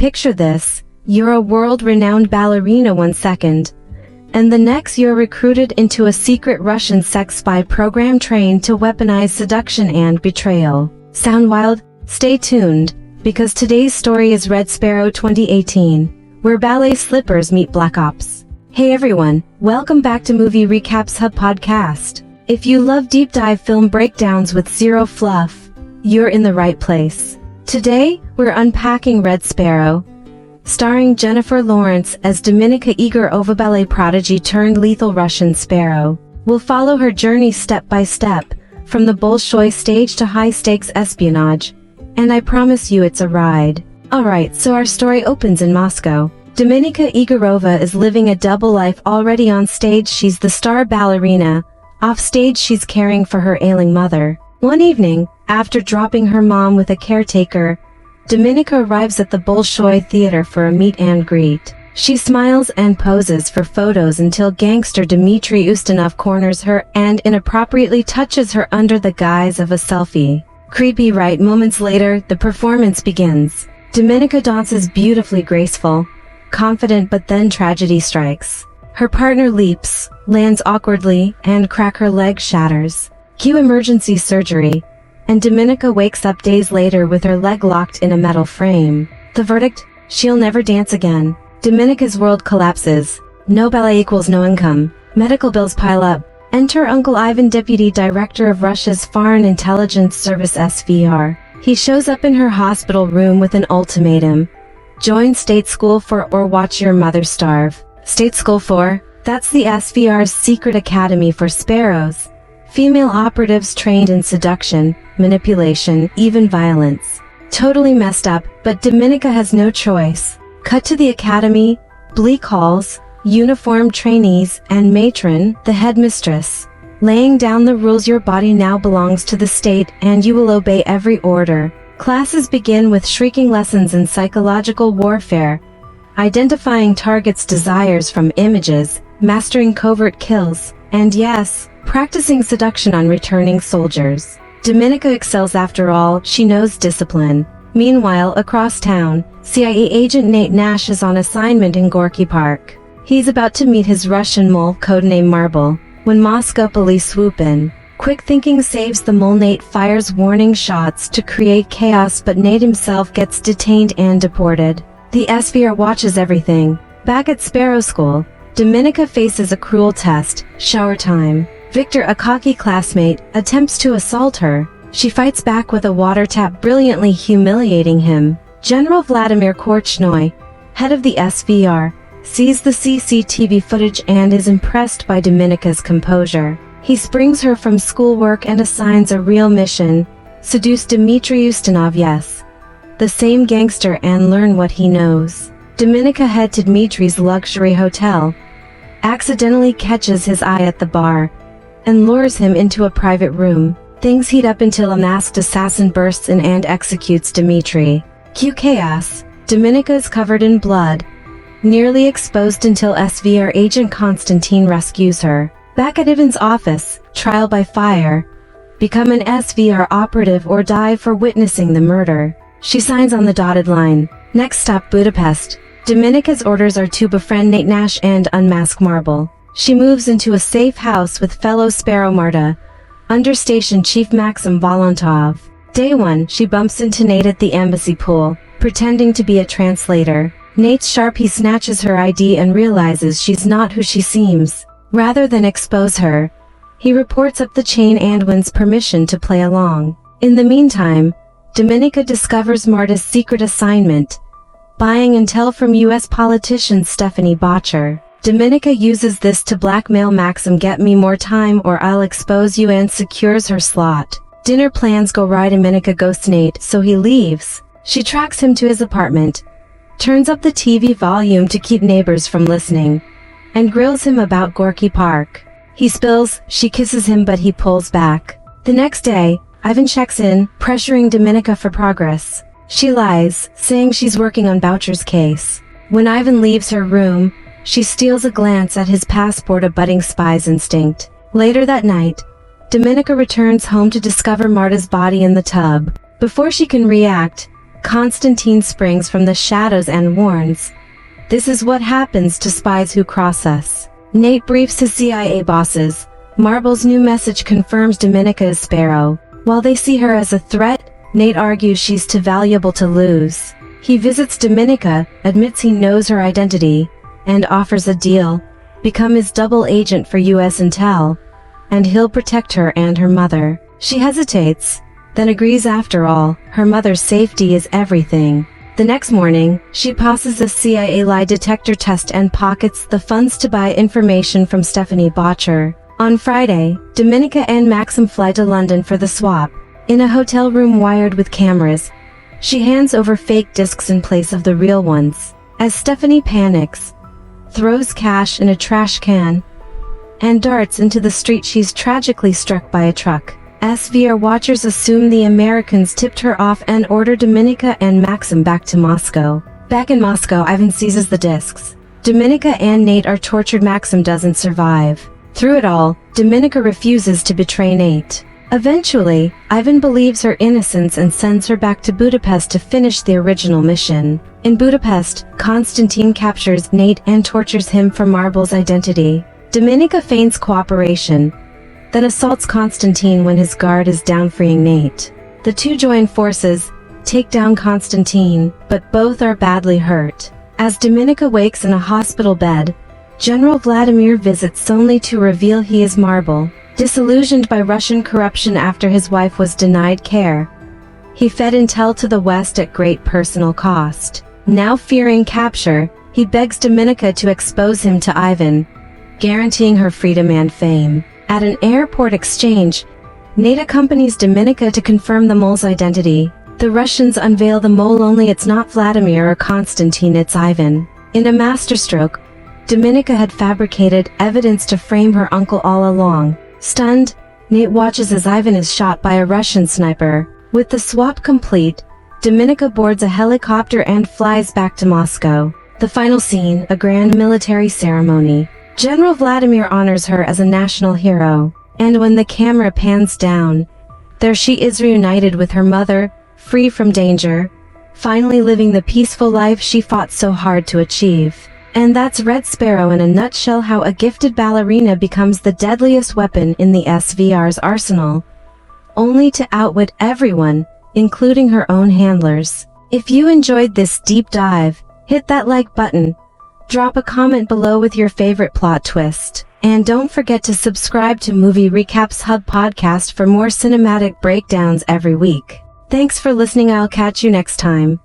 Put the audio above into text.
Picture this, you're a world-renowned ballerina one second, and the next you're recruited into a secret Russian sex spy program trained to weaponize seduction and betrayal. Sound wild? Stay tuned, because today's story is Red Sparrow 2018, where ballet slippers meet black ops. Hey everyone, welcome back to Movie Recaps Hub Podcast. If you love deep dive film breakdowns with zero fluff, you're in the right place. Today, we're unpacking Red Sparrow, starring Jennifer Lawrence as Dominika Egorova, ballet prodigy turned lethal Russian sparrow. We'll follow her journey step by step, from the Bolshoi stage to high-stakes espionage, and I promise you it's a ride. Alright, so our story opens in Moscow. Dominika Egorova is living a double life. Already on stage she's the star ballerina, off stage she's caring for her ailing mother. One evening, after dropping her mom with a caretaker, Dominika arrives at the Bolshoi theater for a meet and greet. She smiles and poses for photos until gangster Dmitry Ustinov corners her and inappropriately touches her under the guise of a selfie. Creepy, right? Moments later, the performance begins. Dominika dances beautifully graceful, confident, but then tragedy strikes. Her partner leaps, lands awkwardly, and her leg shatters. Cue emergency surgery, and Dominika wakes up days later with her leg locked in a metal frame. The verdict? She'll never dance again. Dominika's world collapses. No ballet equals no income. Medical bills pile up. Enter Uncle Ivan, deputy director of Russia's Foreign Intelligence Service SVR. He shows up in her hospital room with an ultimatum. Join state school for or watch your mother starve. State school for? That's the SVR's secret academy for sparrows. Female operatives trained in seduction, manipulation, even violence. Totally messed up, but Dominika has no choice. Cut to the academy, bleak halls, uniformed trainees, and matron, the headmistress, laying down the rules. Your body now belongs to the state and you will obey every order. Classes begin with shrieking lessons in psychological warfare, identifying targets' desires from images, mastering covert kills, and yes, practicing seduction on returning soldiers. Dominika excels after all, she knows discipline. Meanwhile, across town, CIA agent Nate Nash is on assignment in Gorky Park. He's about to meet his Russian mole, codename Marble, when Moscow police swoop in. Quick thinking saves the mole. Nate fires warning shots to create chaos, but Nate himself gets detained and deported. The SVR watches everything. Back at Sparrow School, Dominika faces a cruel test. Shower time. Victor, a cocky classmate, attempts to assault her. She fights back with a water tap, brilliantly humiliating him. General Vladimir Korchnoi, head of the SVR, sees the CCTV footage and is impressed by Dominika's composure. He springs her from schoolwork and assigns a real mission: seduce Dmitry Ustinov, yes, the same gangster, and learn what he knows. Dominika heads to Dmitry's luxury hotel, accidentally catches his eye at the bar, and lures him into a private room. Things heat up until a masked assassin bursts in and executes Dmitry. Cue chaos. Dominika is covered in blood, nearly exposed until SVR agent Konstantin rescues her. Back at Ivan's office, trial by fire. Become an SVR operative or die for witnessing the murder. She signs on the dotted line. Next stop, Budapest. Dominika's orders are to befriend Nate Nash and unmask Marble. She moves into a safe house with fellow Sparrow Marta, Understation Chief Maxim Volontov. Day 1, she bumps into Nate at the embassy pool, pretending to be a translator. Nate's sharp. He snatches her ID and realizes she's not who she seems. Rather than expose her, he reports up the chain and wins permission to play along. In the meantime, Dominika discovers Marta's secret assignment: buying intel from US politician Stephanie Botcher. Dominika uses this to blackmail Maxim. Get me more time or I'll expose you, and secures her slot. Dinner plans go right. Dominika ghosts Nate, so he leaves. She tracks him to his apartment, turns up the TV volume to keep neighbors from listening, and grills him about Gorky Park. He spills, she kisses him, but he pulls back. The next day, Ivan checks in, pressuring Dominika for progress. She lies, saying she's working on Boucher's case. When Ivan leaves her room, she steals a glance at his passport, a budding spy's instinct. Later that night, Dominika returns home to discover Marta's body in the tub. Before she can react, Constantine springs from the shadows and warns, "This is what happens to spies who cross us." Nate briefs his CIA bosses. Marble's new message confirms Dominika is Sparrow. While they see her as a threat, Nate argues she's too valuable to lose. He visits Dominika, admits he knows her identity, and offers a deal: become his double agent for US Intel, and he'll protect her and her mother. She hesitates, then agrees after all. Her mother's safety is everything. The next morning, she passes a CIA lie detector test and pockets the funds to buy information from Stephanie Botcher. On Friday, Dominika and Maxim fly to London for the swap. In a hotel room wired with cameras, she hands over fake discs in place of the real ones. As Stephanie panics, throws cash in a trash can, and darts into the street, she's tragically struck by a truck. SVR watchers assume the Americans tipped her off and order Dominika and Maxim back to Moscow. Back in Moscow, Ivan seizes the discs. Dominika and Nate are tortured. Maxim doesn't survive. Through it all, Dominika refuses to betray Nate. Eventually, Ivan believes her innocence and sends her back to Budapest to finish the original mission. In Budapest, Constantine captures Nate and tortures him for Marble's identity. Dominika feigns cooperation, then assaults Constantine when his guard is down, freeing Nate. The two join forces, take down Constantine, but both are badly hurt. As Dominika wakes in a hospital bed, General Vladimir visits only to reveal he is Marble. Disillusioned by Russian corruption after his wife was denied care, he fed intel to the West at great personal cost. Now fearing capture, he begs Dominika to expose him to Ivan, guaranteeing her freedom and fame. At an airport exchange, Nate accompanies Dominika to confirm the mole's identity. The Russians unveil the mole, only it's not Vladimir or Constantine, it's Ivan. In a masterstroke, Dominika had fabricated evidence to frame her uncle all along. Stunned, Nate watches as Ivan is shot by a Russian sniper. With the swap complete, Dominika boards a helicopter and flies back to Moscow. The final scene, a grand military ceremony. General Vladimir honors her as a national hero, and when the camera pans down, there she is reunited with her mother, free from danger, finally living the peaceful life she fought so hard to achieve. And that's Red Sparrow in a nutshell: how a gifted ballerina becomes the deadliest weapon in the SVR's arsenal, only to outwit everyone, including her own handlers. If you enjoyed this deep dive, hit that like button, drop a comment below with your favorite plot twist, and don't forget to subscribe to Movie Recaps Hub podcast for more cinematic breakdowns every week. Thanks for listening. I'll catch you next time.